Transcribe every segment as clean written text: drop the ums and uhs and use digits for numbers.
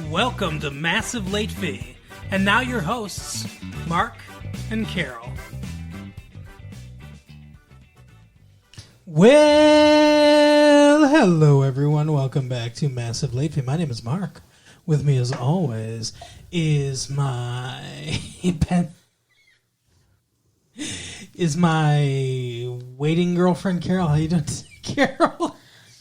Welcome to Massive Late Fee. And now your hosts, Mark and Carol. Well, hello everyone. Welcome back to Massive Late Fee. My name is Mark. With me as always is my waiting girlfriend Carol. How you doing today, Carol?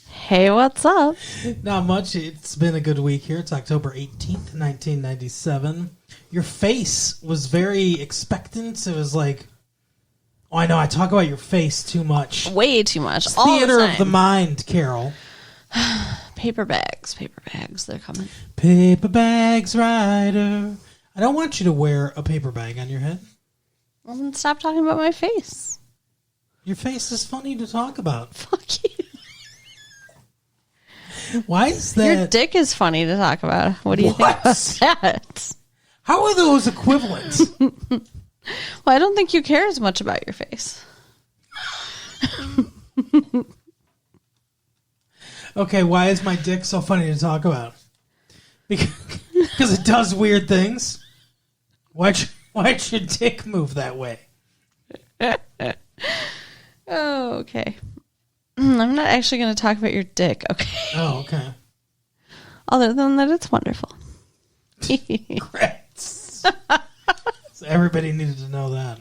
Hey, what's up? Not much. It's been a good week here. It's October 18th, 1997. Your face was very expectant. It was like, oh, I know, I talk about your face too much. Way too much. It's all theater the time. of the mind, Carol. Paper bags, they're coming. Paper bags, rider. I don't want you to wear a paper bag on your head. Well, then stop talking about my face. Your face is funny to talk about. Fuck you. Why is that? Your dick is funny to talk about. What do you think about that? How are those equivalent? Well, I don't think you care as much about your face. Okay, why is my dick so funny to talk about? Because it does weird things. Why'd your dick move that way? Oh, okay. I'm not actually going to talk about your dick, okay? Oh, okay. Other than that, it's wonderful. Great. So everybody needed to know that.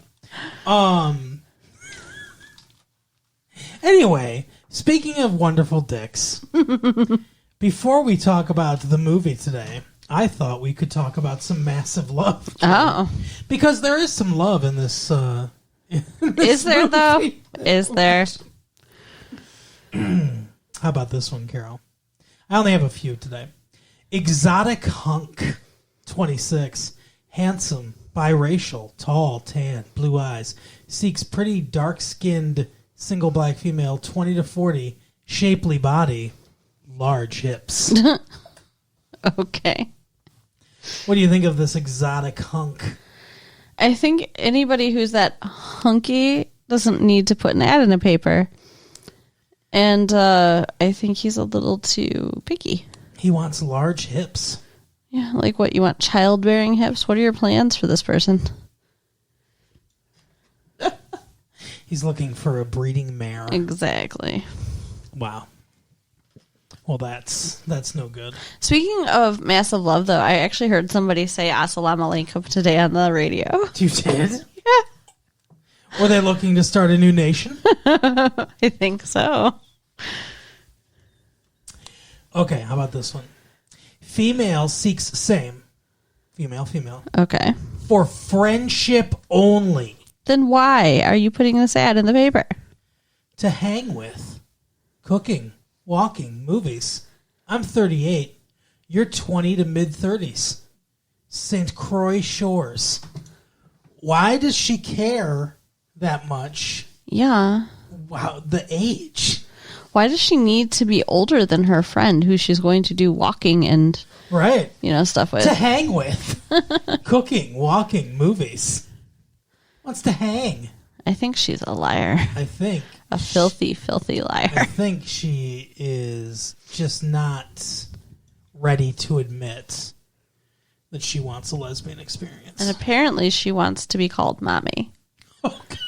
Anyway, speaking of wonderful dicks, before we talk about the movie today, I thought we could talk about some massive love. Oh. Because there is some love in this. Is there, though? Is there? How about this one, Carol? I only have a few today. Exotic hunk, 26. Handsome, biracial, tall, tan, blue eyes. Seeks pretty dark-skinned, single black female, 20 to 40. Shapely body, large hips. Okay. What do you think of this exotic hunk? I think anybody who's that hunky doesn't need to put an ad in a paper. And I think he's a little too picky. He wants large hips. Yeah, like what? You want childbearing hips? What are your plans for this person? He's looking for a breeding mare. Exactly. Wow. Well, that's no good. Speaking of massive love, though, I actually heard somebody say Assalamu alaikum today on the radio. You did? Yeah. Were they looking to start a new nation? I think so. Okay, how about this one? Female seeks same. Female. Okay. For friendship only. Then why are you putting this ad in the paper? To hang with. Cooking. Walking. Movies. I'm 38. You're 20 to mid-30s. St. Croix Shores. Why does she care that much? Yeah. Wow, the age. Why does she need to be older than her friend who she's going to do walking and right, stuff with? To hang with. Cooking, walking, movies. Wants to hang. I think she's a liar. I think. A filthy, filthy liar. I think she is just not ready to admit that she wants a lesbian experience. And apparently she wants to be called mommy. Oh, God.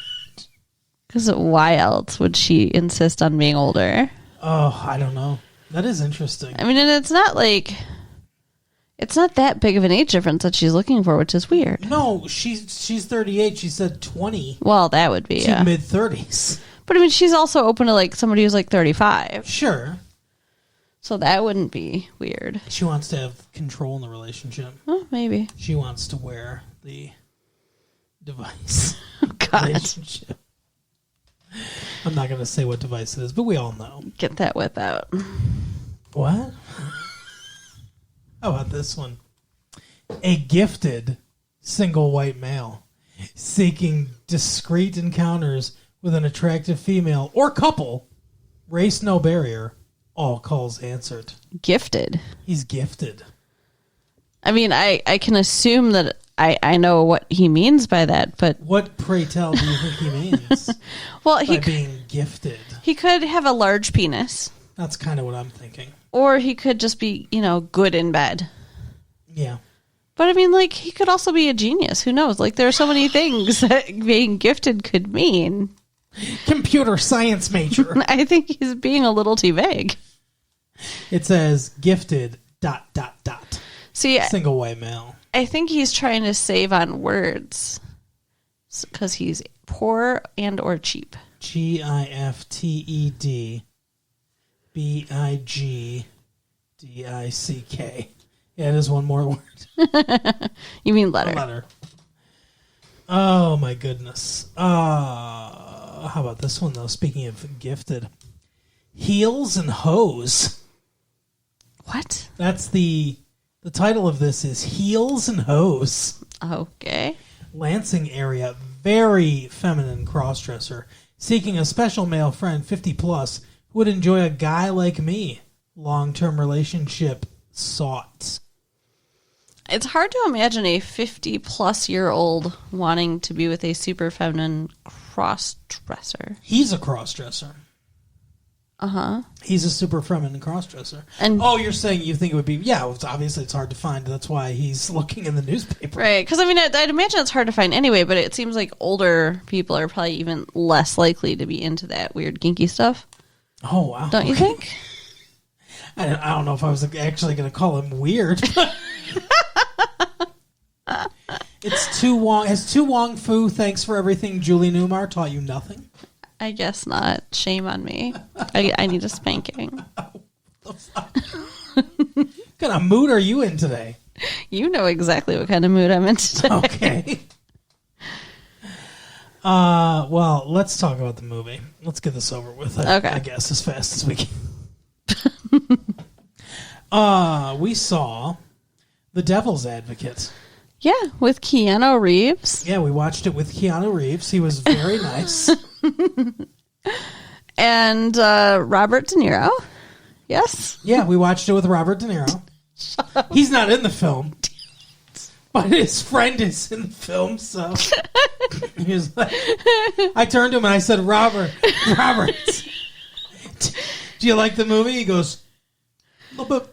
Because why else would she insist on being older? Oh, I don't know. That is interesting. I mean, and it's not that big of an age difference that she's looking for, which is weird. No, she's 38. She said 20. Well, that would be, to mid-30s. But I mean, she's also open to somebody who's 35. Sure. So that wouldn't be weird. She wants to have control in the relationship. Oh, maybe. She wants to wear the device. Oh, God. Relationship. I'm not going to say what device it is, but we all know. Get that whip out. What? How about this one? A gifted single white male seeking discreet encounters with an attractive female or couple. Race no barrier. All calls answered. Gifted. He's gifted. I mean, I can assume that I know what he means by that, but... What, pray tell, do you think he means well, by being gifted? He could have a large penis. That's kind of what I'm thinking. Or he could just be, good in bed. Yeah. But I mean, like, he could also be a genius. Who knows? Like, there are so many things that being gifted could mean. Computer science major. I think he's being a little too vague. It says gifted ... See, single white male. I think he's trying to save on words because he's poor and or cheap. GIFTED BIGDICK. Yeah, it is one more word. You mean letter? A letter. Oh my goodness. How about this one though? Speaking of gifted, heels and hose. What? That's the title of this is Heels and Hose. Okay. Lansing area, very feminine crossdresser, seeking a special male friend 50 plus who would enjoy a guy like me. Long-term relationship sought. It's hard to imagine a 50-plus-year-old wanting to be with a super feminine cross-dresser. He's a cross-dresser. Uh-huh. He's a super feminine cross-dresser. And you're saying you think it would be... Yeah, obviously it's hard to find. That's why he's looking in the newspaper. right, because I mean, I'd imagine it's hard to find anyway, but it seems like older people are probably even less likely to be into that weird kinky stuff. Oh, wow. Don't you think? I don't know if I was actually going to call him weird. It's Tu Wong. Has Tu Wong Fu, thanks for everything, Julie Newmar, taught you nothing? I guess not. Shame on me. I need a spanking. What kind of mood are you in today? You know exactly what kind of mood I'm in today. Okay. Well, let's talk about the movie. Let's get this over with. I guess as fast as we can. We saw The Devil's Advocate. Yeah, with Keanu Reeves. Yeah, we watched it with Keanu Reeves. He was very nice. And Robert De Niro. Yes? Yeah, we watched it with Robert De Niro. He's not in the film. But his friend is in the film, so he was like, I turned to him and I said, Robert, do you like the movie? He goes, a little bit.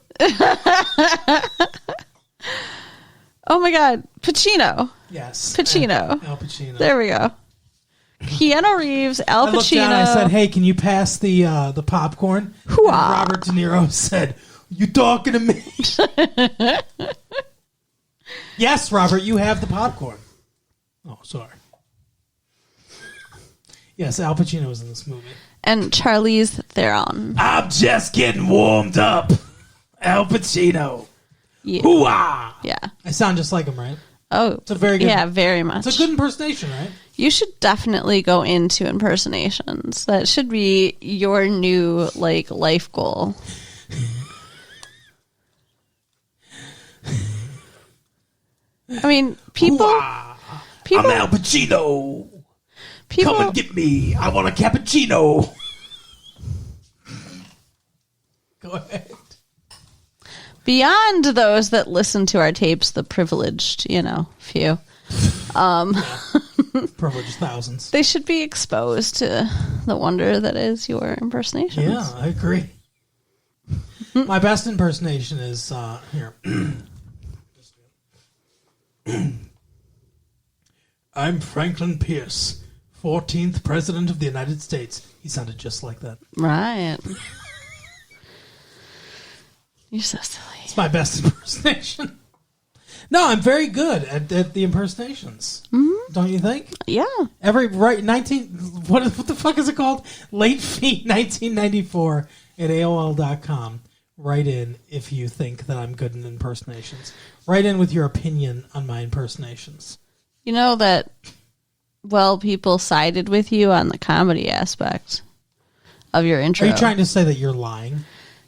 Oh my God, Pacino. Yes. Pacino. Al Pacino. There we go. Keanu Reeves, Al Pacino. I looked down and I said, hey, can you pass the popcorn? Hoo-ah. And Robert De Niro said, you talking to me? Yes, Robert, you have the popcorn. Oh, sorry. Yes, Al Pacino was in this movie. And Charlize Theron. I'm just getting warmed up. Al Pacino. Yeah. Hoo-ah! Yeah. I sound just like him, right? Oh, it's a very good. Yeah, very much. It's a good impersonation, right? You should definitely go into impersonations. That should be your new life goal. I mean, people. I'm Al Pacino. Come and get me. I want a cappuccino. Go ahead. Beyond those that listen to our tapes, the privileged, few. Privileged thousands. They should be exposed to the wonder that is your impersonations. Yeah, I agree. My best impersonation is here. I'm Franklin Pierce, 14th President of the United States. He sounded just like that. Right. You're so silly. It's my best impersonation. No, I'm very good at the impersonations. Mm-hmm. Don't you think? Yeah. What the fuck is it called? Late Fee 1994 at AOL.com. Write in if you think that I'm good in impersonations. Write in with your opinion on my impersonations. You know that, people sided with you on the comedy aspect of your intro. Are you trying to say that you're lying?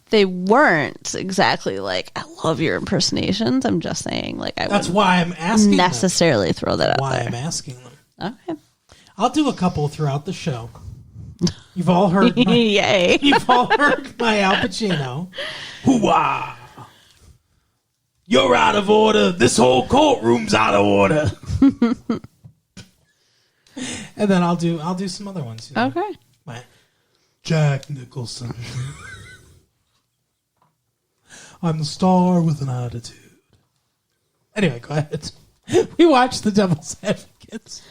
They weren't exactly like, I love your impersonations. I'm just saying, that's why I'm asking necessarily throw that out why there. I'm asking them. Okay. I'll do a couple throughout the show. You've all heard my, Yay. You've all heard my Al Pacino. Hoo-ah! You're out of order. This whole courtroom's out of order. And then I'll do some other ones. Okay. My Jack Nicholson. I'm the star with an attitude. Anyway, go ahead. We watched The Devil's Advocates.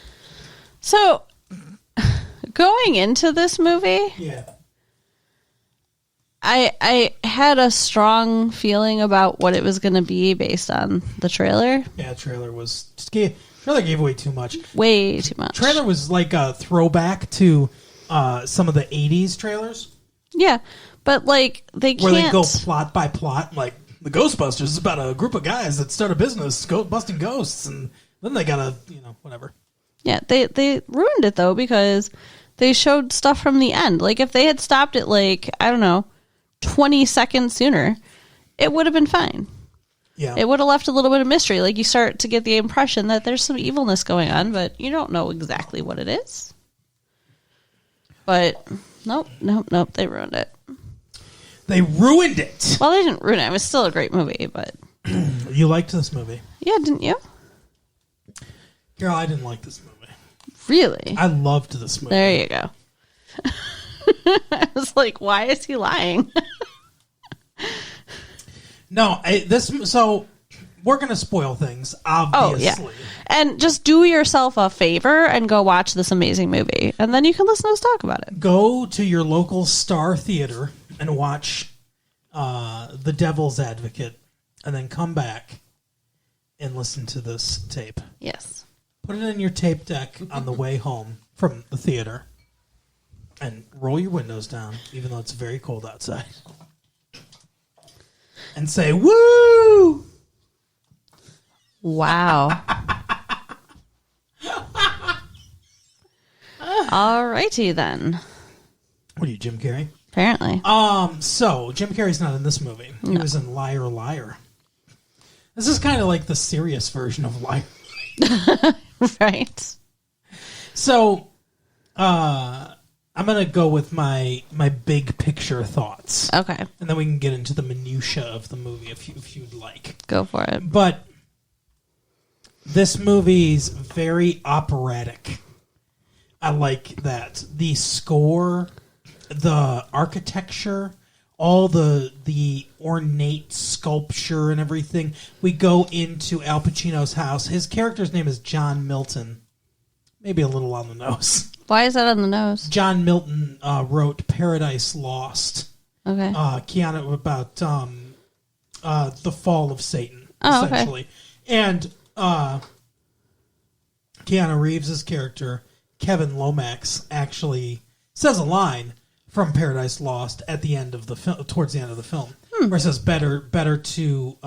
So, going into this movie, Yeah. I had a strong feeling about what it was going to be based on the trailer. Yeah, trailer gave away too much. Way too much. Trailer was like a throwback to some of the 80s trailers. Yeah, but like they can't... Where they go plot by plot, like the Ghostbusters is about a group of guys that start a business busting ghosts, and then they gotta, whatever. Yeah, they ruined it though because they showed stuff from the end. Like if they had stopped it, like, I don't know, 20 seconds sooner, it would have been fine. Yeah. It would have left a little bit of mystery. Like you start to get the impression that there's some evilness going on, but you don't know exactly what it is. But nope, they ruined it. They ruined it. Well, they didn't ruin it. It was still a great movie, but You liked this movie? yeah, didn't you? Girl, I didn't like this movie. Really? I loved this movie. There you go. I was like, why is he lying? No, so we're going to spoil things, obviously. Oh, yeah. And just do yourself a favor and go watch this amazing movie. And then you can listen to us talk about it. Go to your local Star Theater and watch The Devil's Advocate, and then come back and listen to this tape. Yes. Put it in your tape deck on the way home from the theater, and roll your windows down, even though it's very cold outside. And say, woo! Wow. Alrighty then. What are you, Jim Carrey? Apparently. So Jim Carrey's not in this movie. He was in Liar Liar. This is kind of like the serious version of Liar. Right. So, I'm gonna go with my big picture thoughts. Okay. And then we can get into the minutia of the movie if you'd like. Go for it. But this movie's very operatic. I like that. The score, the architecture, all the ornate sculpture and everything. We go into Al Pacino's house. His character's name is John Milton. Maybe a little on the nose. Why is that on the nose? John Milton wrote Paradise Lost. Okay. Keanu, about the fall of Satan, Oh, essentially. okay. And Keanu Reeves' character, Kevin Lomax, actually says a line from Paradise Lost at the end of the film, towards the end of the film, where it says, "Better to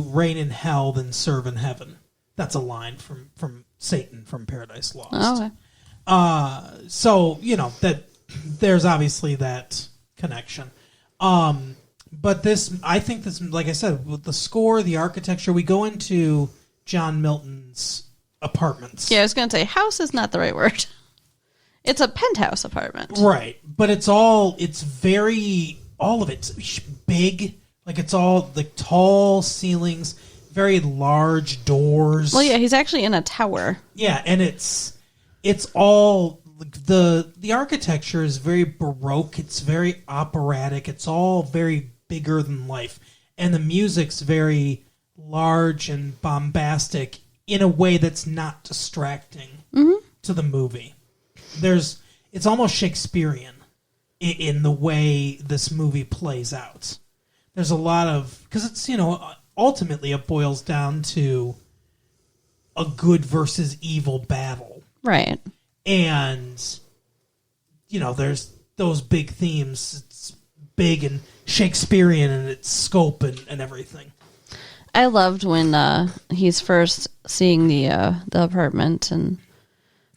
reign in hell than serve in heaven." That's a line from Satan from Paradise Lost. Oh, okay. So that there's obviously that connection. But I think this, like I said, with the score, the architecture, we go into John Milton's apartments. Yeah, I was going to say, house is not the right word. It's a penthouse apartment. Right. But all of it's big. Like it's all like tall ceilings, very large doors. Well, yeah, he's actually in a tower. Yeah, and it's all the architecture is very Baroque. It's very operatic. It's all very bigger than life, and the music's very large and bombastic in a way that's not distracting to the movie. It's almost Shakespearean in the way this movie plays out. There's a lot of, because it's ultimately it boils down to a good versus evil battle. Right. And, there's those big themes. It's big and Shakespearean in its scope and everything. I loved when he's first seeing the apartment and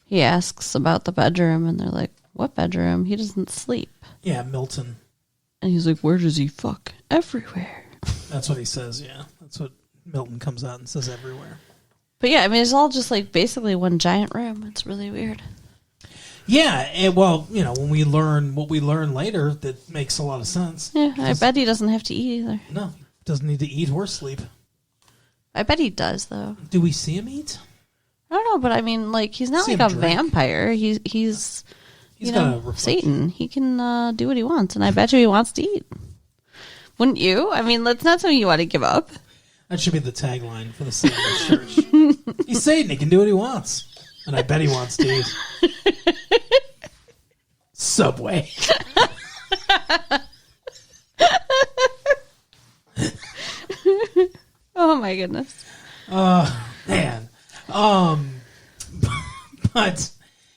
he asks about the bedroom and they're like, "What bedroom? He doesn't sleep." Yeah, Milton. And he's like, "Where does he fuck?" "Everywhere." That's what he says, yeah. That's what Milton comes out and says, everywhere. But yeah, I mean, it's all just like basically one giant room. It's really weird. Yeah, when we learn what we learn later, that makes a lot of sense. Yeah, I bet he doesn't have to eat either. No, he doesn't need to eat or sleep. I bet he does, though. Do we see him eat? I don't know, but I mean, like, he's not See like a him drink. vampire. He's got a reflection. Satan. He can do what he wants, and I bet you he wants to eat. Wouldn't you? I mean, that's not something you want to give up. That should be the tagline for the Satanist church. He's Satan. He can do what he wants. And I bet he wants to eat. Subway. Oh, my goodness. Man. But,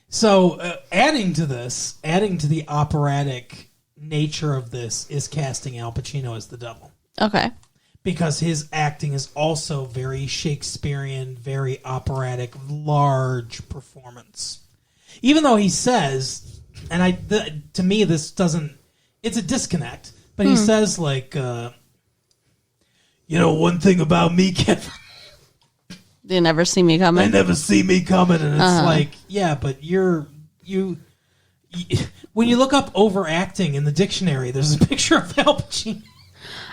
so, adding to the operatic nature of this is casting Al Pacino as the devil. Okay. Because his acting is also very Shakespearean, very operatic, large performance. Even though he says, and to me this doesn't, it's a disconnect, but he says like, one thing about me, Kevin. They never see me coming. They never see me coming, and it's like, yeah, but you when you look up overacting in the dictionary, there's a picture of Al Pacino.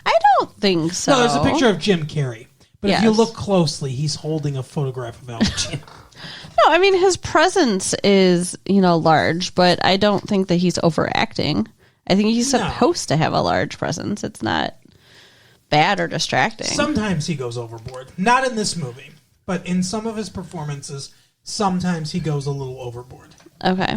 I don't think so. No, there's a picture of Jim Carrey. But if you Yes. look closely, he's holding a photograph of Al Pacino. No, I mean, his presence is, large, but I don't think that he's overacting. I think he's supposed to have a large presence. It's not bad or distracting. Sometimes he goes overboard. Not in this movie, but in some of his performances, sometimes he goes a little overboard. Okay.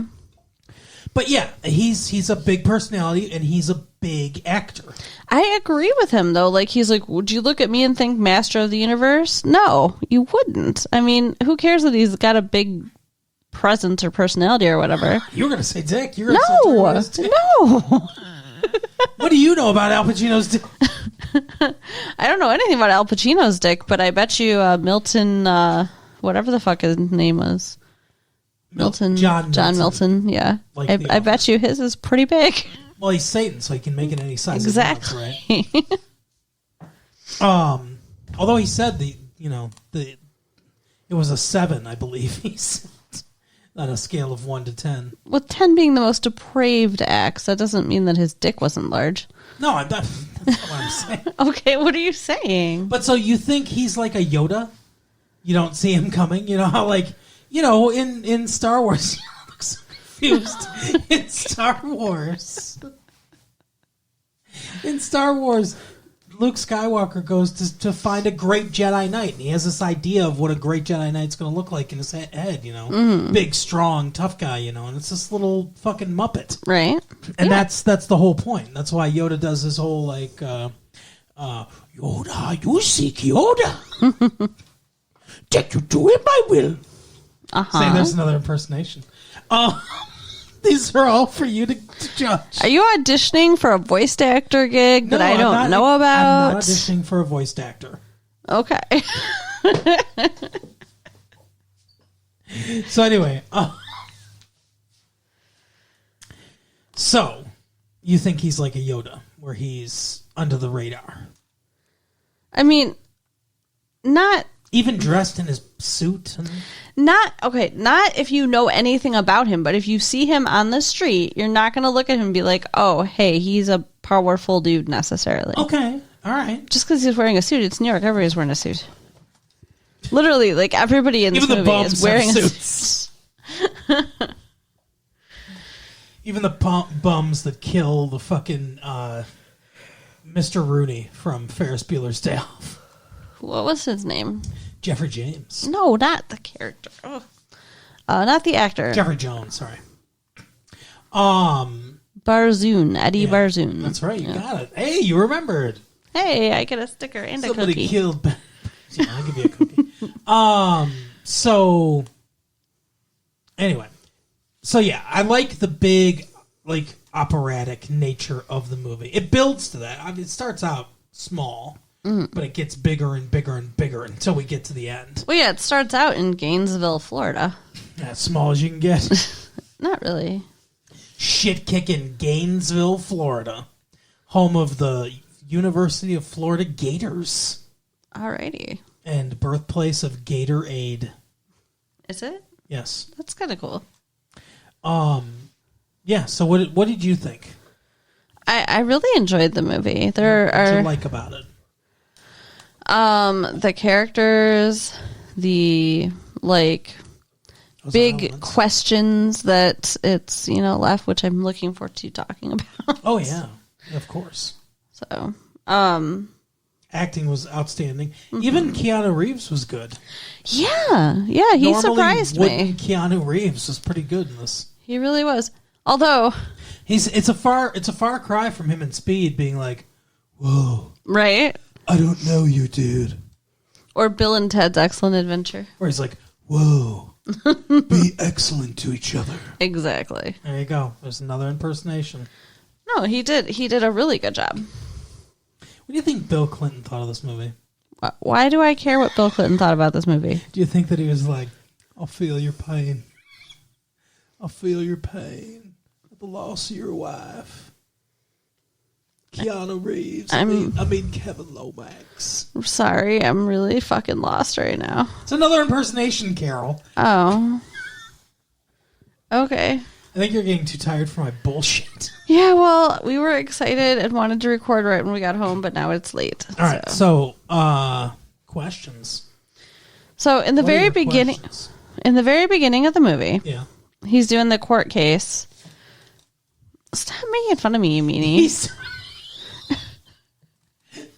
But yeah, he's a big personality, and he's a big actor. I agree with him, though. Like, he's like, would you look at me and think Master of the Universe? No, you wouldn't. I mean, who cares that he's got a big presence or personality or whatever? You were going to say Dick. You were going to say Dick. No. What do you know about Al Pacino's Dick? I don't know anything about Al Pacino's dick, but I bet you Milton, whatever the fuck his name was. Milton. John Milton, yeah. Like I bet you his is pretty big. Well, he's Satan, so he can make it any size Exactly. he wants, right? Although he said it was a 7, I believe. He said, on a scale of 1 to 10. With 10 being the most depraved acts, that doesn't mean that his dick wasn't large. No, I'm not. That's not what I'm saying. Okay, what are you saying? But so you think he's like a Yoda? You don't see him coming? You know how, like, in Star Wars, you look so confused. In Star Wars, Luke Skywalker goes to find a great Jedi Knight, and he has this idea of what a great Jedi Knight's going to look like in his head, big, strong, tough guy, and it's this little fucking Muppet, Right? and that's the whole point. That's why Yoda does his whole like, Yoda, you seek Yoda, take you to him, I will. Say there's another impersonation. These are all for you to judge. Are you auditioning for a voice actor gig that I don't know about? I'm not auditioning for a voice actor. Okay. So anyway, so you think he's like a Yoda, where he's under the radar? I mean, not Even dressed in his suit? not if you know anything about him, but if you see him on the street, you're not going to look at him and be like, oh, hey, he's a powerful dude necessarily. Okay, all right. Just because he's wearing a suit, it's New York, everybody's wearing a suit. Literally, like, everybody in this Even the movie bums is wearing have a suits. Even the bums that kill the fucking Mr. Rooney from Ferris Bueller's Day Off. What was his name? Jeffrey James. No, not the character. Not the actor. Jeffrey Jones, sorry. Barzoon, Eddie Barzoon. That's right, you got it. Hey, you remembered. Hey, I get a sticker and Somebody a cookie. killed. Yeah, I'll give you a cookie. So anyway, so yeah, I like the big, like, operatic nature of the movie. It builds to that. I mean, it starts out small, but it gets bigger and bigger and bigger until we get to the end. Well, yeah, it starts out in Gainesville, Florida. As small as you can get. Not really. Shit-kicking Gainesville, Florida, home of the University of Florida Gators. Alrighty. And birthplace of Gatorade. Is it? Yes. That's kind of cool. Yeah, so what did you think? I really enjoyed the movie. What did you like about it? The characters, the, like, Those big elements. questions that it's, left, which I'm looking forward to talking about. Oh, yeah. Of course. So, acting was outstanding. Even Keanu Reeves was good. Yeah, he Normally, surprised me. Keanu Reeves was pretty good in this. He really was. Although, it's a far cry from him in Speed being like, "Whoa, right? I don't know you, dude." Or Bill and Ted's Excellent Adventure. Where he's like, "Whoa, be excellent to each other." Exactly. There you go. There's another impersonation. No, he did. He did a really good job. What do you think Bill Clinton thought of this movie? Why do I care what Bill Clinton thought about this movie? Do you think that he was like, "I'll feel your pain. I'll feel your pain at the loss of your wife"? Keanu Reeves. I mean Kevin Lomax. I'm sorry, I'm really fucking lost right now. It's another impersonation, Carol. Oh. Okay. I think you're getting too tired for my bullshit. Yeah, well, we were excited and wanted to record right when we got home, but now it's late. All right, so questions. So in the very beginning, of the movie, yeah, he's doing the court case. Stop making fun of me, you meanie.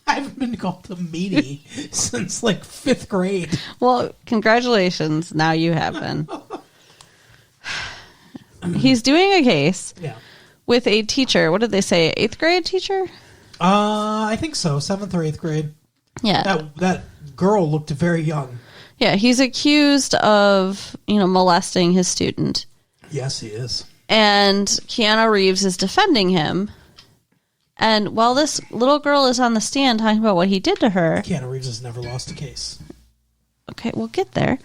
I haven't been called a meanie since like 5th grade. Well, congratulations. Now you have been. He's doing a case with a teacher. What did they say? 8th grade teacher? I think so. 7th or 8th grade. Yeah. That girl looked very young. Yeah, he's accused of, molesting his student. Yes, he is. And Keanu Reeves is defending him. And while this little girl is on the stand talking about what he did to her... Keanu Reeves has never lost a case. Okay, we'll get there.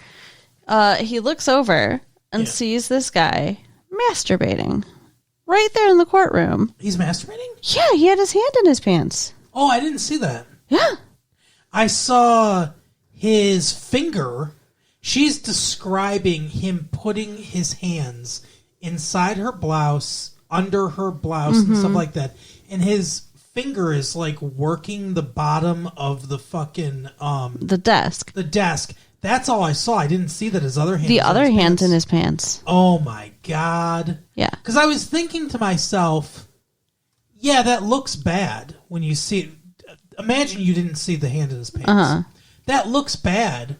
He looks over and sees this guy masturbating right there in the courtroom. He's masturbating? Yeah, he had his hand in his pants. Oh, I didn't see that. Yeah. I saw his finger. She's describing him putting his hands inside her blouse, under her blouse, and stuff like that. And his finger is like working the bottom of the fucking the desk. The desk. That's all I saw. I didn't see that his other hand. The other hand's in his pants. Oh my god. Yeah. Because I was thinking to myself, yeah, that looks bad when you see it. Imagine you didn't see the hand in his pants. That looks bad,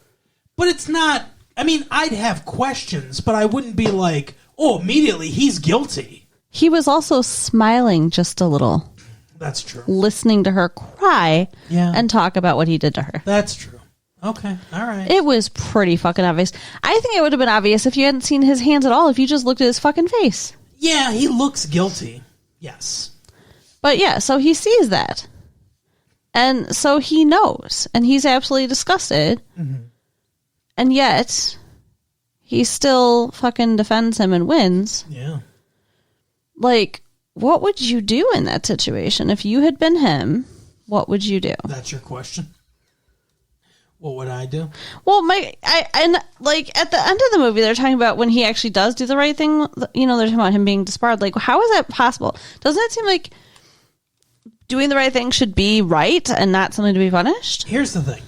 but it's not. I mean, I'd have questions, but I wouldn't be like, oh, immediately he's guilty. He was also smiling just a little. That's true. Listening to her cry and talk about what he did to her. That's true. Okay. All right. It was pretty fucking obvious. I think it would have been obvious if you hadn't seen his hands at all, if you just looked at his fucking face. Yeah, he looks guilty. Yes. But yeah, so he sees that. And so he knows. And he's absolutely disgusted. Mm-hmm. And yet, he still fucking defends him and wins. Yeah. Like, what would you do in that situation? If you had been him, what would you do? That's your question. What would I do? Well, at the end of the movie, they're talking about when he actually does do the right thing. They're talking about him being disbarred. Like, how is that possible? Doesn't it seem like doing the right thing should be right and not something to be punished? Here's the thing.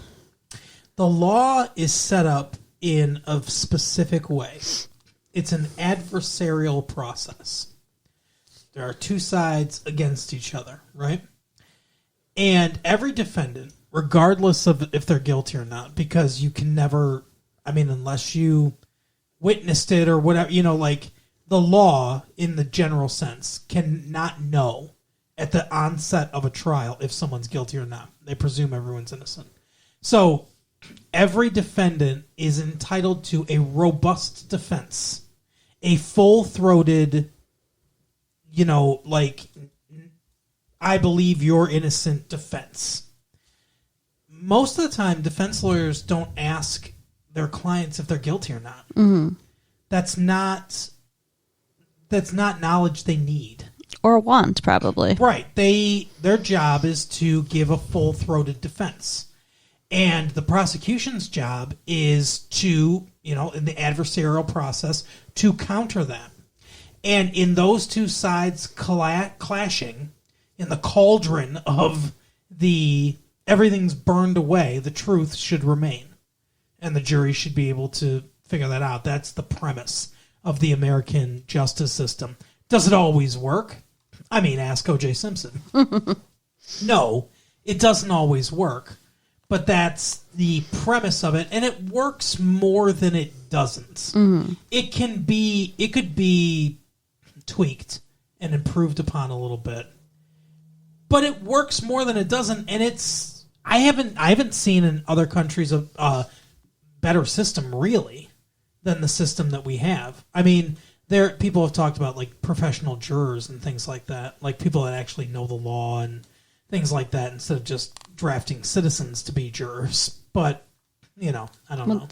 The law is set up in a specific way. It's an adversarial process. There are two sides against each other, right? And every defendant, regardless of if they're guilty or not, because you can never, unless you witnessed it or whatever, the law in the general sense cannot know at the onset of a trial if someone's guilty or not. They presume everyone's innocent. So every defendant is entitled to a robust defense, a full-throated, I believe you're innocent defense. Most of the time, defense lawyers don't ask their clients if they're guilty or not. Mm-hmm. That's not knowledge they need. Or want, probably. Right. Their job is to give a full-throated defense. And the prosecution's job is to, in the adversarial process, to counter that. And in those two sides clashing, in the cauldron of everything's burned away, the truth should remain. And the jury should be able to figure that out. That's the premise of the American justice system. Does it always work? Ask O.J. Simpson. No, It doesn't always work, but that's the premise of it, and it works more than it doesn't. Mm-hmm. It could be tweaked and improved upon a little bit, but it works more than it doesn't. And I haven't seen in other countries a better system really than the system that we have. I mean, people have talked about like professional jurors and things like that, like people that actually know the law and things like that, instead of just drafting citizens to be jurors. But I don't know.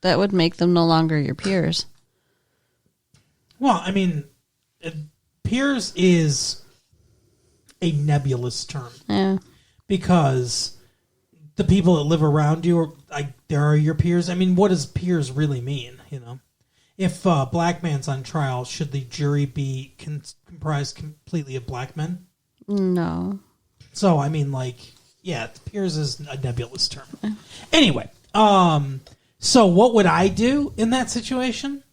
That would make them no longer your peers. Well, I mean, peers is a nebulous term. Yeah. Because the people that live around you are your peers. I mean, what does peers really mean? If a black man's on trial, should the jury be comprised completely of black men? No. So I mean, peers is a nebulous term. Anyway, so what would I do in that situation?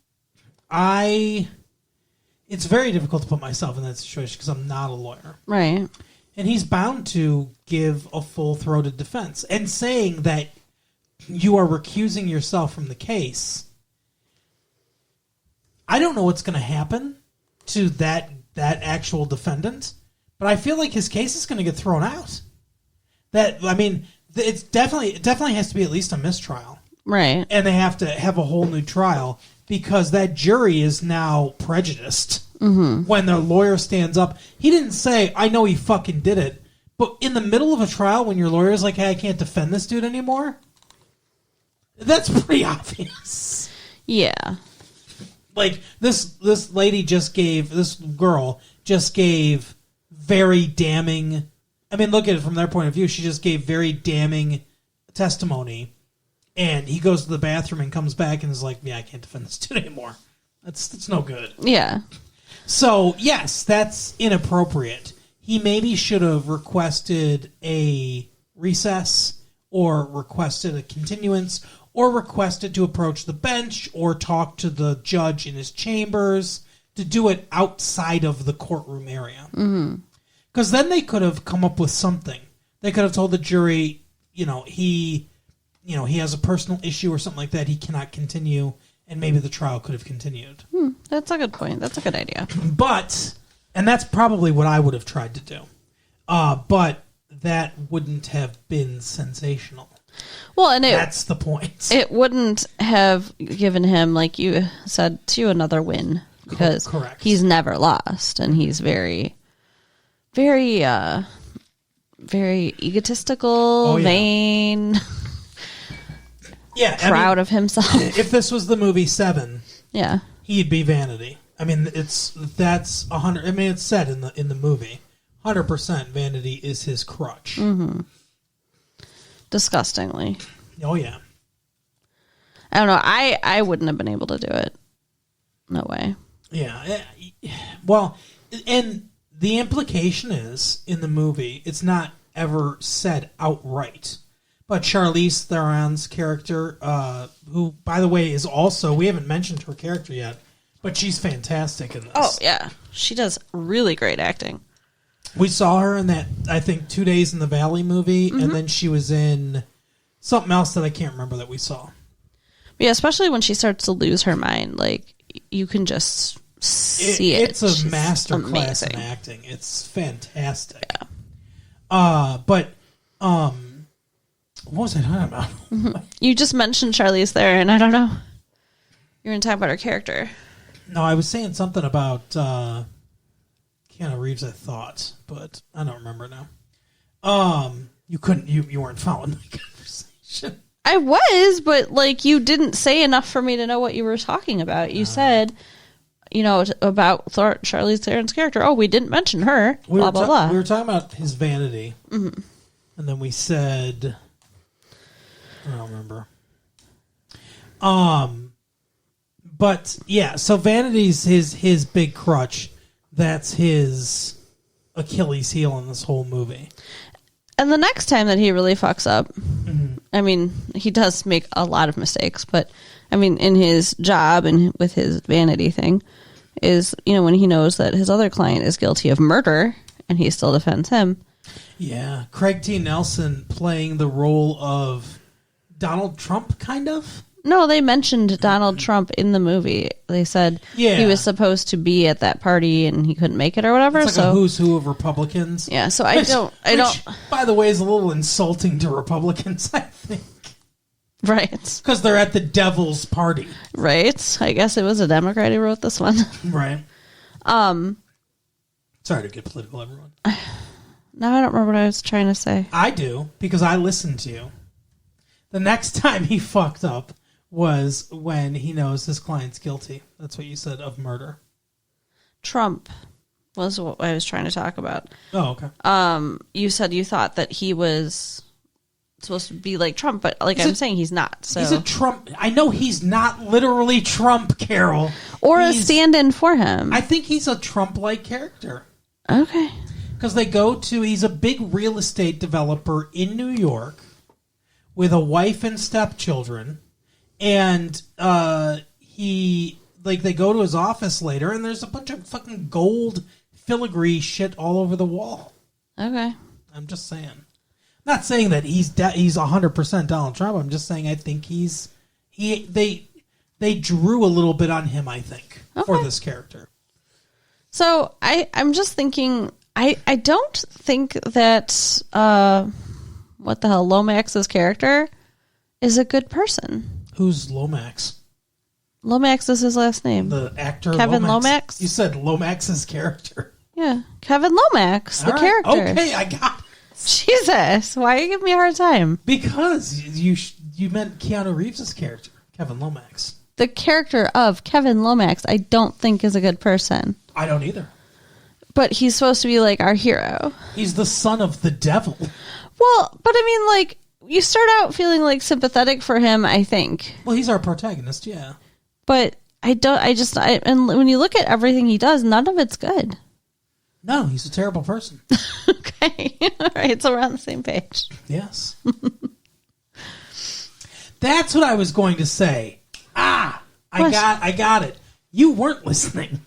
It's very difficult to put myself in that situation because I'm not a lawyer. Right. And he's bound to give a full-throated defense. And saying that you are recusing yourself from the case, I don't know what's going to happen to that actual defendant, but I feel like his case is going to get thrown out. It definitely has to be at least a mistrial. Right. And they have to have a whole new trial because that jury is now prejudiced. Mm-hmm. When their lawyer stands up, he didn't say, I know he fucking did it. But in the middle of a trial, when your lawyer is like, hey, I can't defend this dude anymore, that's pretty obvious. Yeah. Like, this girl just gave very damning, I mean, look at it from their point of view. She just gave very damning testimony. And he goes to the bathroom and comes back and is like, yeah, I can't defend this dude anymore. That's no good. Yeah. So, yes, that's inappropriate. He maybe should have requested a recess or requested a continuance or requested to approach the bench or talk to the judge in his chambers to do it outside of the courtroom area. Because then they could have come up with something. They could have told the jury, he has a personal issue or something like that. He cannot continue, and maybe the trial could have continued. That's a good point. That's a good idea. And that's probably what I would have tried to do. But that wouldn't have been sensational. Well, and that's the point. It wouldn't have given him, like you said, another win. Because correct. He's never lost, and he's very, very, very egotistical, vain. Yeah, proud of himself. If this was the movie Seven, yeah, he'd be vanity. I mean, that's 100. I mean, it's said in the movie, 100% vanity is his crutch. Mm-hmm. Disgustingly. Oh yeah. I don't know. I wouldn't have been able to do it. No way. Yeah. Well, and the implication is in the movie, it's not ever said outright. But Charlize Theron's character, who, by the way, is also, we haven't mentioned her character yet, but she's fantastic in this. Oh, yeah. She does really great acting. We saw her in that, I think, 2 Days in the Valley movie, and then she was in something else that I can't remember that we saw. Yeah, especially when she starts to lose her mind. Like, you can just see it. It's a master class in acting. It's fantastic. Yeah. But what was I talking about? You just mentioned Charlize Theron. I don't know. You were going to talk about her character. No, I was saying something about Keanu Reeves, I thought, but I don't remember now. You weren't following the conversation. I was, but you didn't say enough for me to know what you were talking about. You said, about Charlize Theron's character. Oh, we didn't mention her. Blah, blah, blah. We were talking about his vanity. Mm-hmm. And then we said, I don't remember. But yeah, so vanity's his big crutch. That's his Achilles heel in this whole movie. And the next time that he really fucks up, I mean, he does make a lot of mistakes, but I mean, in his job and with his vanity thing is, when he knows that his other client is guilty of murder and he still defends him. Yeah, Craig T. Nelson playing the role of Donald Trump, kind of. No, they mentioned Donald Trump in the movie. They said he was supposed to be at that party and he couldn't make it or whatever. It's like a who's who of Republicans. Yeah, so I don't. By the way, is a little insulting to Republicans, I think. Right. Because they're at the devil's party. Right. I guess it was a Democrat who wrote this one. Right. Sorry to get political, everyone. Now I don't remember what I was trying to say. I do, because I listened to you. The next time he fucked up was when he knows his client's guilty. That's what you said, of murder. Trump was what I was trying to talk about. Oh, okay. You said you thought that he was supposed to be like Trump, but I'm saying he's not. So he's a Trump. I know he's not literally Trump, Carol. Or a stand-in for him. I think he's a Trump-like character. Okay. Because he's a big real estate developer in New York with a wife and stepchildren. And they go to his office later, and there's a bunch of fucking gold filigree shit all over the wall. Okay. I'm just saying. Not saying that he's 100% Donald Trump. I'm just saying I think they drew a little bit on him, I think, for this character. So I'm just thinking, I don't think that what the hell, Lomax's character is a good person. Who's Lomax? Lomax is his last name. The actor Kevin Lomax? You said Lomax's character. Yeah, Kevin Lomax, the character. Okay, I got it. Jesus, why are you giving me a hard time? Because you meant Keanu Reeves' character, Kevin Lomax. The character of Kevin Lomax, I don't think is a good person. I don't either. But he's supposed to be like our hero. He's the son of the devil. Well, but I mean, like, you start out feeling like sympathetic for him, I think. Well, he's our protagonist, yeah. But and when you look at everything he does, none of it's good. No, he's a terrible person. Okay. All right, so we're on the same page. Yes. That's what I was going to say. I got it. You weren't listening.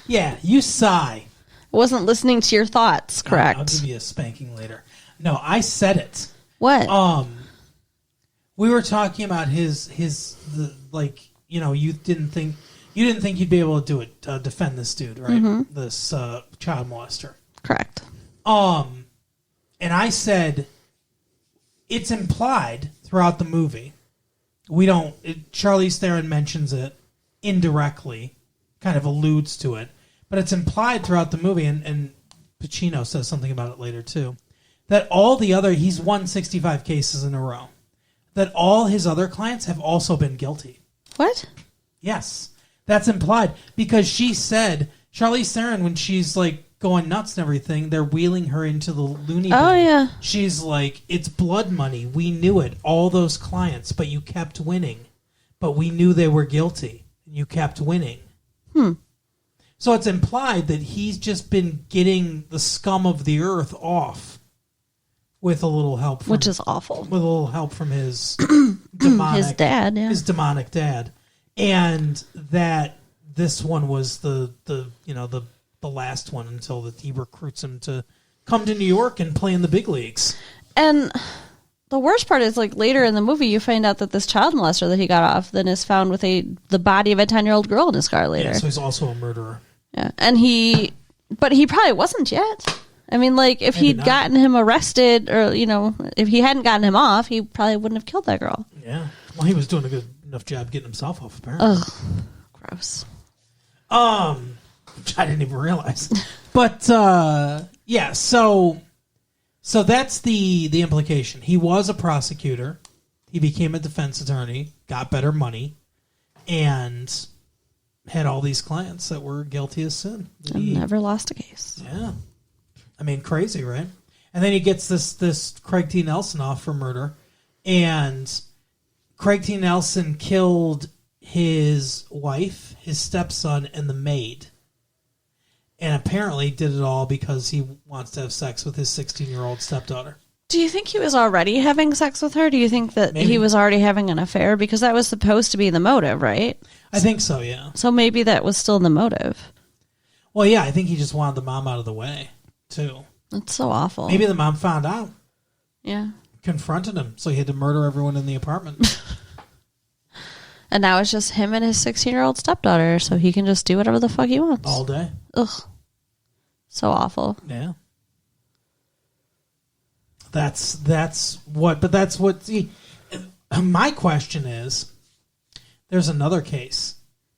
Yeah, you sigh. I wasn't listening to your thoughts, correct? I'll give you a spanking later. No, I said it. What? We were talking about you didn't think you'd be able to do it, defend this dude, right? Mm-hmm. This child molester. Correct. And I said it's implied throughout the movie. Charlize Theron mentions it indirectly, kind of alludes to it, but it's implied throughout the movie, and Pacino says something about it later too, that he's won 65 cases in a row, that all his other clients have also been guilty. What? Yes, that's implied, because she said, Charlize Theron, when she's like going nuts and everything, they're wheeling her into the loony bin. Oh, yeah. She's like, it's blood money. We knew it. All those clients, but you kept winning. But we knew they were guilty, and you kept winning. So it's implied that he's just been getting the scum of the earth off with a little help from... Which is awful. With a little help from his demonic... His dad, yeah. His demonic dad. And that this one was the last one until he recruits him to come to New York and play in the big leagues. And the worst part is, like, later in the movie, you find out that this child molester that he got off then is found with the body of a 10-year-old girl in his car later. Yeah, so he's also a murderer. Yeah, but he probably wasn't yet. I mean, like, if he'd gotten him arrested, or, if he hadn't gotten him off, he probably wouldn't have killed that girl. Yeah. Well, he was doing a good enough job getting himself off, apparently. Ugh. Gross. Which I didn't even realize. But, yeah, so that's the implication. He was a prosecutor. He became a defense attorney, got better money, and had all these clients that were guilty as sin. Never lost a case. Yeah. I mean, crazy, right? And then he gets this Craig T. Nelson off for murder, and Craig T. Nelson killed his wife, his stepson, and the maid. And apparently did it all because he wants to have sex with his 16-year-old stepdaughter. Do you think he was already having sex with her? Do you think that he was already having an affair? Because that was supposed to be the motive, right? I think so, yeah. So maybe that was still the motive. Well, yeah, I think he just wanted the mom out of the way, too. That's so awful. Maybe the mom found out, Yeah. confronted him, so he had to murder everyone in the apartment. And now it's just him and his 16-year-old stepdaughter, so he can just do whatever the fuck he wants. All day. Ugh. So awful. Yeah. That's what. See, my question is, there's another case.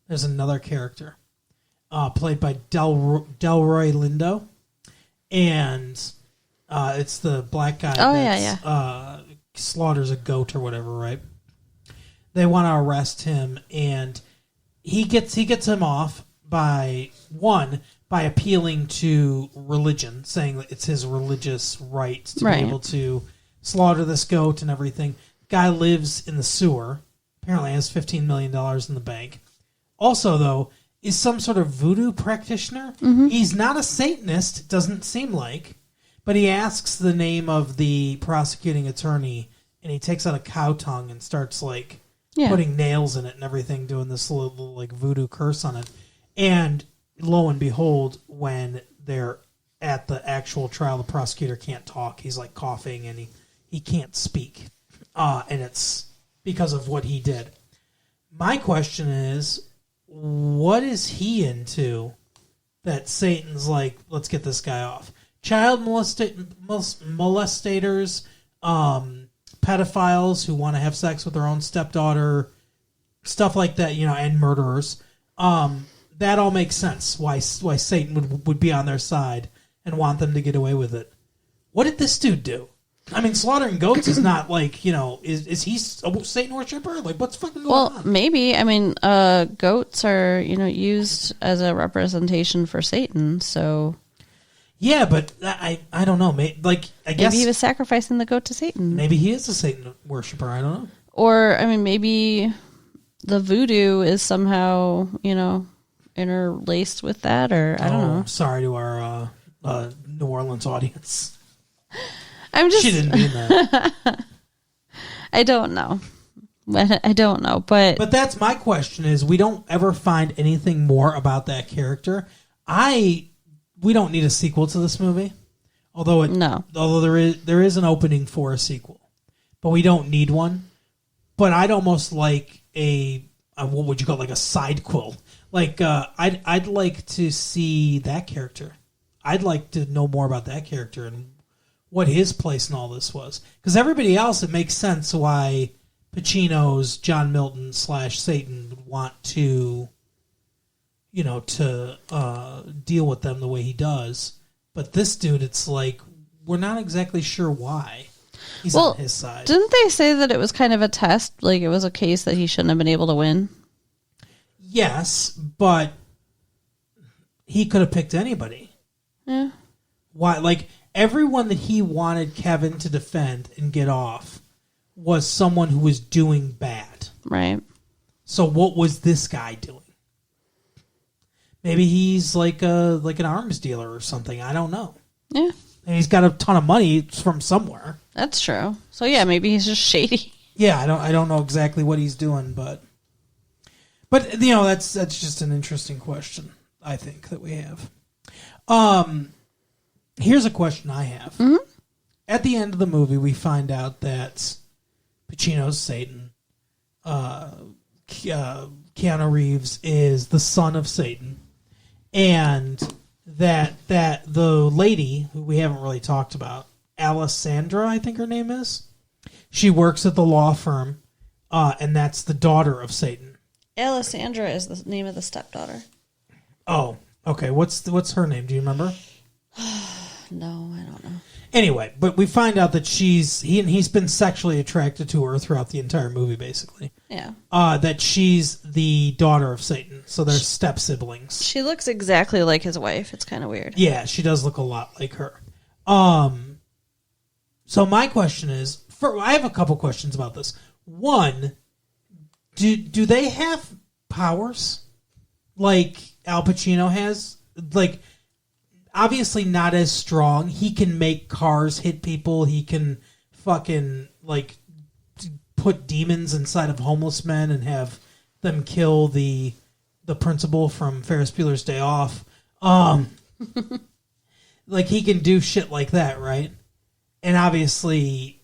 There's another character, played by Delroy Lindo, and it's the black guy. Oh, that slaughters a goat or whatever. Right? They want to arrest him, and he gets him off by appealing to religion, saying that it's his religious right to be able to slaughter this goat and everything. Guy lives in the sewer. Apparently has $15 million in the bank. Also, though, is some sort of voodoo practitioner. Mm-hmm. He's not a Satanist, doesn't seem like, but he asks the name of the prosecuting attorney, and he takes out a cow tongue and starts, putting nails in it and everything, doing this little voodoo curse on it. And lo and behold, when they're at the actual trial, the prosecutor can't talk. He's coughing and he can't speak. And it's because of what he did. My question is, what is he into that Satan's let's get this guy off? Child molestators, pedophiles who want to have sex with their own stepdaughter, stuff like that, and murderers. That all makes sense. Why Satan would be on their side and want them to get away with it. What did this dude do? I mean, slaughtering goats is not is he a Satan worshiper? What's fucking going on? Well, maybe. I mean, goats are used as a representation for Satan. So yeah, but I don't know. I guess maybe he was sacrificing the goat to Satan. Maybe he is a Satan worshiper. I don't know. Or I mean, maybe the voodoo is somehow interlaced with that, or I don't know. Sorry to our New Orleans audience. She didn't mean that. I don't know. I don't know, but that's my question: is we don't ever find anything more about that character. We don't need a sequel to this movie, although there is an opening for a sequel, but we don't need one. But I'd almost like what would you call a sidequel? I'd like to see that character. I'd like to know more about that character and what his place in all this was. Because everybody else, it makes sense why Pacino's John Milton / Satan would want to, deal with them the way he does. But this dude, it's we're not exactly sure why he's on his side. Didn't they say that it was kind of a test? It was a case that he shouldn't have been able to win? Yes, but he could have picked anybody. Yeah. Why? Everyone that he wanted Kevin to defend and get off was someone who was doing bad. Right. So what was this guy doing? Maybe he's an arms dealer or something. I don't know. Yeah. And he's got a ton of money from somewhere. That's true. So yeah, maybe he's just shady. Yeah, I don't know exactly what he's doing, but that's just an interesting question, I think, that we have. Here's a question I have. Mm-hmm. At the end of the movie, we find out that Pacino's Satan, Keanu Reeves is the son of Satan, and that the lady who we haven't really talked about, Alessandra, I think her name is, she works at the law firm, and that's the daughter of Satan. Alessandra is the name of the stepdaughter. Oh, okay. What's her name? Do you remember? No, I don't know. Anyway, but we find out that he's been sexually attracted to her throughout the entire movie, basically. Yeah. That she's the daughter of Satan, so they're step siblings. She looks exactly like his wife. It's kind of weird. Yeah, she does look a lot like her. So my question is, I have a couple questions about this. One, do they have powers like Al Pacino has? Obviously not as strong. He can make cars hit people. He can fucking put demons inside of homeless men and have them kill the principal from Ferris Bueller's Day Off. like he can do shit like that, right? And obviously,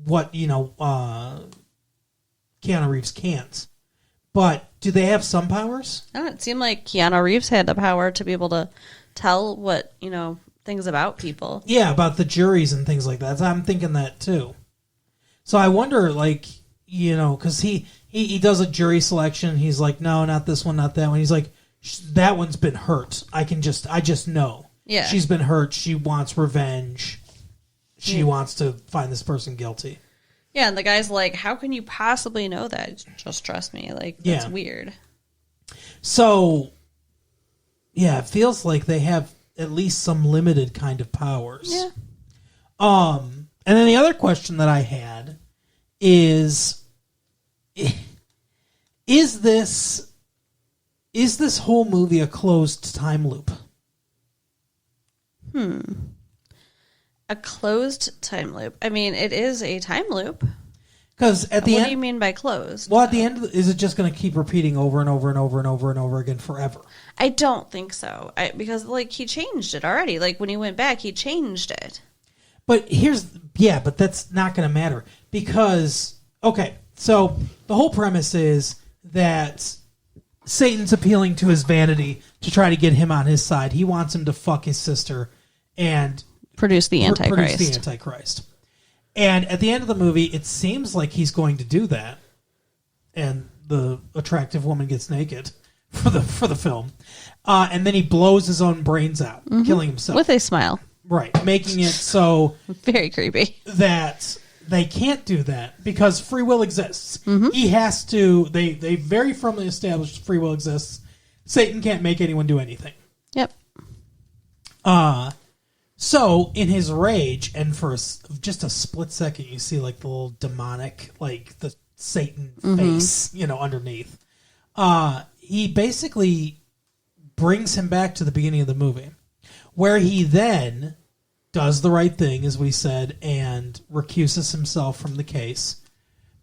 what Keanu Reeves can't. But do they have some powers? Oh, it seemed like Keanu Reeves had the power to be able to tell what, things about people. Yeah, about the juries and things like that. So I'm thinking that too. So I wonder, like, because he does a jury selection. He's like, no, not this one, not that one. He's like, that one's been hurt. I just know. Yeah. She's been hurt. She wants revenge. She wants to find this person guilty. Yeah, and the guy's like, how can you possibly know that? Just trust me. Like, that's weird. So, yeah, it feels like they have at least some limited kind of powers. Yeah. And then the other question that I had is this whole movie a closed time loop? A closed time loop. I mean, it is a time loop. Because at the end, what do you mean by closed? Well, at the end, is it just going to keep repeating over and over and over and over and over again forever? I don't think so. Because he changed it already. Like when he went back, he changed it. But but that's not going to matter because so the whole premise is that Satan's appealing to his vanity to try to get him on his side. He wants him to fuck his sister and produce the Antichrist. And at the end of the movie, it seems like he's going to do that, and the attractive woman gets naked for the film, and then he blows his own brains out, killing himself with a smile. Right, making it so very creepy that they can't do that because free will exists. He has to. They very firmly established free will exists. Satan can't make anyone do anything. Yep. So in his rage, and for just a split second, you see like the little demonic, like the Satan face, underneath. He basically brings him back to the beginning of the movie, where he then does the right thing, as we said, and recuses himself from the case.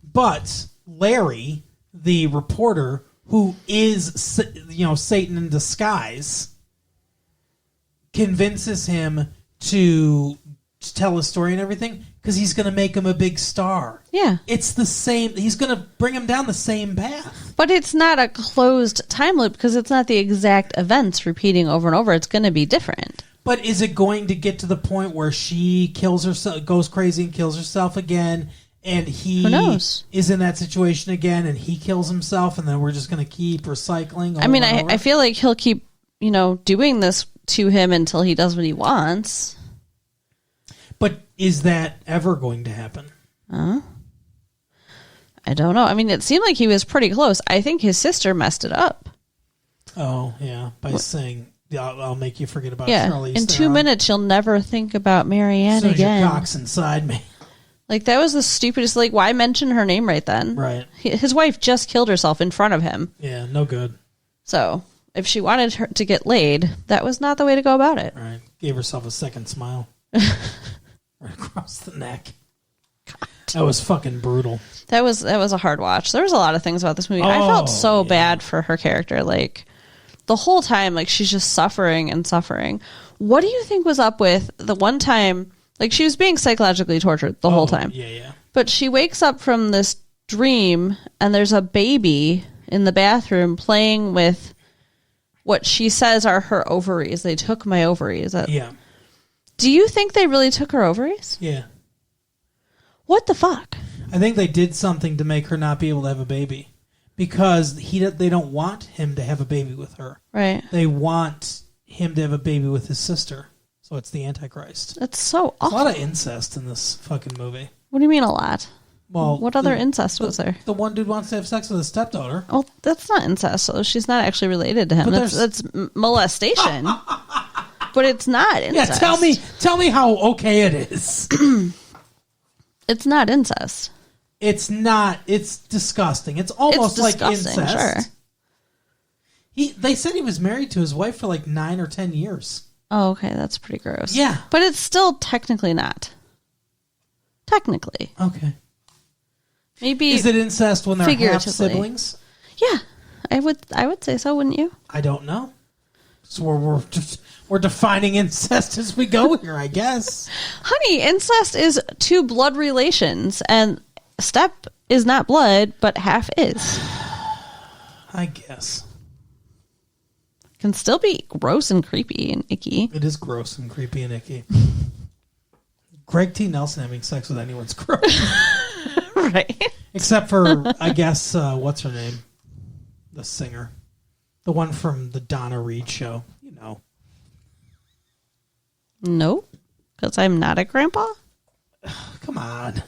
But Larry, the reporter, who is Satan in disguise, convinces him to tell his story and everything because he's going to make him a big star. Yeah. It's the same. He's going to bring him down the same path. But it's not a closed time loop because it's not the exact events repeating over and over. It's going to be different. But is it going to get to the point where she kills herself, goes crazy and kills herself again, and he Who knows? Is in that situation again, and he kills himself, and then we're just going to keep recycling? I mean, I feel like he'll keep, doing this to him until he does what he wants. But is that ever going to happen? I don't know. I mean, it seemed like he was pretty close. I think his sister messed it up. Oh, yeah. By saying, I'll make you forget about Charlize in 2 minutes, you'll never think about Marianne again. Your cock's inside me. Like, that was the stupidest. Like, why mention her name right then? Right. His wife just killed herself in front of him. Yeah, no good. So, if she wanted her to get laid, that was not the way to go about it. Right. Gave herself a second smile. Right across the neck. God. That was fucking brutal. That was a hard watch. There was a lot of things about this movie. I felt so bad for her character. Like, the whole time, like, she's just suffering and suffering. What do you think was up with the one time, like, she was being psychologically tortured the whole time. Yeah. But she wakes up from this dream, and there's a baby in the bathroom playing with what she says are her ovaries. They took my ovaries. Yeah. Do you think they really took her ovaries? Yeah. What the fuck? I think they did something to make her not be able to have a baby. Because they don't want him to have a baby with her. Right. They want him to have a baby with his sister. So it's the Antichrist. That's so awful. A lot of incest in this fucking movie. What do you mean a lot? Well, what other incest was there? The one dude wants to have sex with his stepdaughter. Oh, that's not incest. So she's not actually related to him. That's molestation. But it's not incest. Yeah, tell me how okay it is. It's not incest. It's not. It's disgusting. It's almost like incest. Sure. They said he was married to his wife for like 9 or 10 years. Oh, okay. That's pretty gross. Yeah. But it's still technically not. Technically. Okay. Maybe. Is it incest when they're half siblings? Yeah. I would say so, wouldn't you? I don't know. So We're defining incest as we go here, I guess. Honey, incest is two blood relations, and step is not blood, but half is. I guess. Can still be gross and creepy and icky. It is gross and creepy and icky. Greg T. Nelson having sex with anyone's gross. Right. Except for, I guess, what's her name? The singer. The one from the Donna Reed show. You know. No, because I'm not a grandpa. Come on.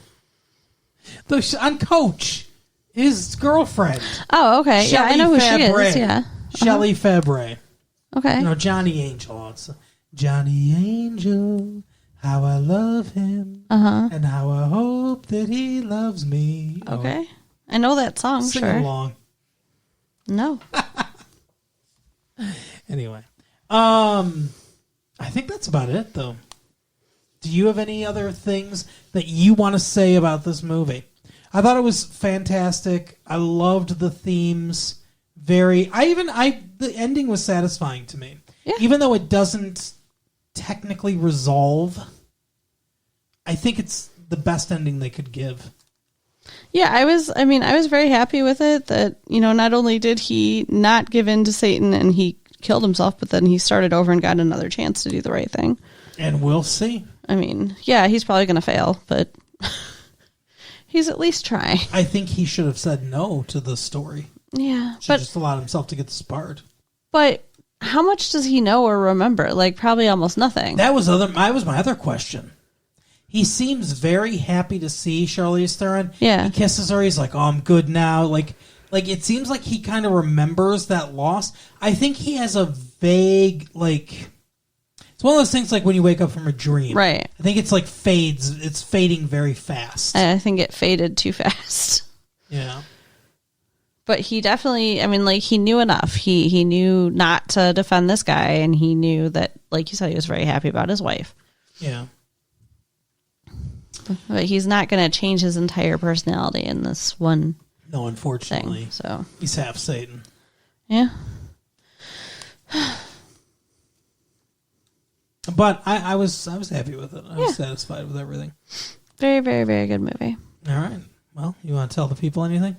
On Coach, his girlfriend. Oh, okay. Yeah, I know who she is. Yeah. Shelley Fabre. Okay. You know, Johnny Angel. It's Johnny Angel, how I love him, and how I hope that he loves me. Okay. I know that song, Sing sure. along. No. Anyway. I think that's about it, though. Do you have any other things that you want to say about this movie? I thought it was fantastic. I loved the themes. The ending was satisfying to me. Yeah. Even though it doesn't technically resolve, I think it's the best ending they could give. Yeah, I was very happy with it that, not only did he not give in to Satan and he killed himself, but then he started over and got another chance to do the right thing. And we'll see. I mean, yeah, he's probably going to fail, but he's at least trying. I think he should have said no to the story. Yeah. Should just allowed himself to get disbarred. But how much does he know or remember? Like, probably almost nothing. That was my other question. He seems very happy to see Charlize Theron. Yeah. He kisses her. He's like, oh, I'm good now. Like it seems like he kind of remembers that loss. I think he has a vague, it's one of those things like when you wake up from a dream. Right. I think it's like fades. It's fading very fast. I think it faded too fast. Yeah. But he definitely, he knew enough. He knew not to defend this guy, and he knew that, like you said, he was very happy about his wife. Yeah. But he's not going to change his entire personality in this one. No, unfortunately. Thing, so he's half Satan. Yeah. But I was happy with it. I was satisfied with everything. Very, very, very good movie. All right. Well, you want to tell the people anything?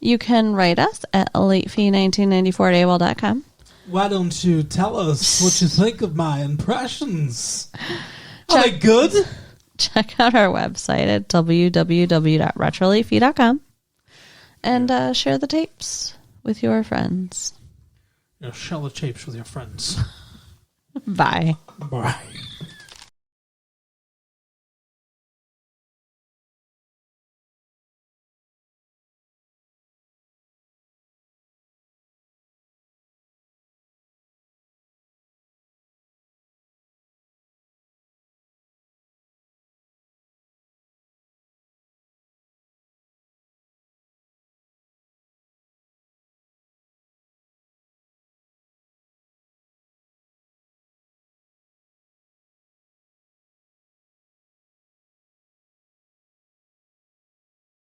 You can write us at latefee1994@AOL.com. Why don't you tell us what you think of my impressions? Are they good? Check out our website at www.retrolatefee.com and share the tapes with your friends. Share the tapes with your friends. Bye. Bye.